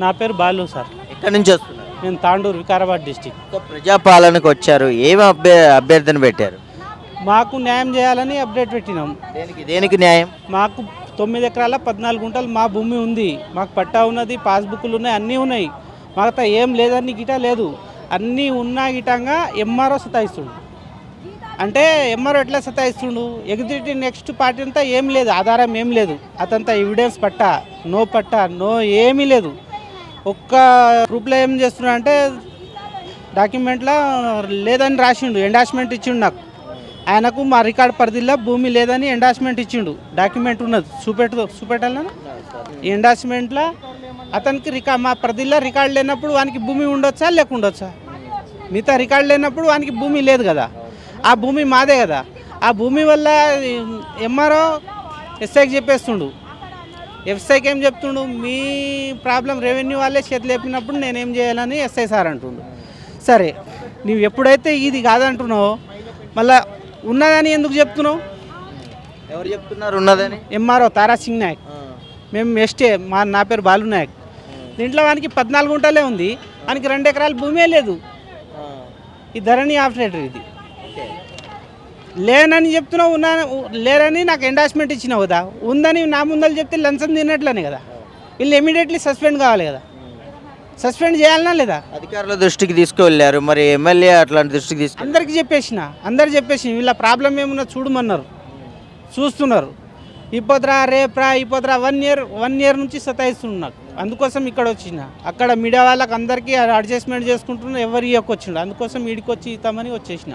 నా పేరు బాలు సార్. ఎక్కడి నుంచి వస్తున్నారు? నేను తాండూరు వికారాబాద్ డిస్టిక్. ప్రజాపాలనకు వచ్చారు, ఏమి అభ్యర్థన పెట్టారు? మాకు న్యాయం చేయాలని అప్డేట్ పెట్టినాం. దేనికి దేనికి న్యాయం? మాకు 9 ఎకరాల 14 గుంటలు మా భూమి ఉంది. మాకు పట్టా ఉన్నది, పాస్బుక్లు ఉన్నాయి, అన్నీ ఉన్నాయి. మాకు ఏం లేదని గిటా లేదు. అన్నీ ఉన్నా గిటంగా ఎంఆర్ఓ సతాయిస్తుండు. అంటే ఎంఆర్ఓ ఎట్లా సతాయిస్తుండు? ఎగ్జిక్యూటివ్ నెక్స్ట్ పార్టీ అంతా ఏం లేదు, ఆధారం ఏం లేదు. అతంతా ఎవిడెన్స్ పట్టా, నో ఏమీ లేదు. ఒక్క ప్రూఫ్లో ఏం చేస్తున్నా అంటే డాక్యుమెంట్లో లేదని రాసిండు, ఎండార్స్మెంట్ ఇచ్చిండు. నాకు ఆయనకు మా రికార్డ్ పరిధిలో భూమి లేదని ఎండార్స్మెంట్ ఇచ్చిండు. డాక్యుమెంట్ ఉన్నది, చూపెట్టాలను. ఎండార్స్మెంట్లో అతనికి మా పరిధిలో రికార్డు లేనప్పుడు వానికి భూమి ఉండొచ్చా లేకుండొచ్చా? మిగతా రికార్డు లేనప్పుడు వానికి భూమి లేదు కదా, ఆ భూమి మాదే కదా. ఆ భూమి వల్ల ఎంఆర్ఓ ఎస్ఐకి చెప్పేస్తుండు. ఎస్ఐకి ఏం చెప్తుండు? మీ ప్రాబ్లం రెవెన్యూ వాళ్ళే చేతులు లేపినప్పుడు నేనేం చేయాలని ఎస్ఐ సార్ అంటుండు. సరే, నువ్వు ఎప్పుడైతే ఇది కాదంటున్నావు మళ్ళీ ఉన్నదని ఎందుకు చెప్తున్నావు? ఎవరు చెప్తున్నారు ఉన్నదని? ఎంఆర్ఓ తారా సింగ్ నాయక్. మేము ఎస్టే, నా పేరు బాలు నాయక్. దీంట్లో వానికి 14 గుంటలే ఉంది, వానికి 2 ఎకరాల భూమే లేదు. ఈ ధరణి ఆపరేటర్ ఇది లేనని చెప్తున్నావు, లేరని నాకు ఎండార్స్మెంట్ ఇచ్చినావు కదా. ఉందని నా ముందలు చెప్తే లంచం తిన్నట్లనే కదా. వీళ్ళు ఇమీడియట్లీ సస్పెండ్ కావాలి కదా. సస్పెండ్ చేయాలనా లేదా? అధికారుల దృష్టికి తీసుకువెళ్ళారు, మరి ఎమ్మెల్యే అట్లాంటి దృష్టికి తీసుకు అందరికి చెప్పేసిన వీళ్ళ ప్రాబ్లం ఏమున్నా చూడమన్నారు, చూస్తున్నారు. ఇప్పొద్రా రేప్రా ఇప్పొద్రా 1 ఇయర్ నుంచి సతాయిస్తున్నారు నాకు. అందుకోసం ఇక్కడ వచ్చిన. అక్కడ మీడియా వాళ్ళకి అందరికీ అడ్జస్ట్మెంట్ చేసుకుంటున్నా, ఎవరు ఇవ్వకొచ్చిండు. అందుకోసం వీడికి వచ్చి ఇస్తామని వచ్చేసిన.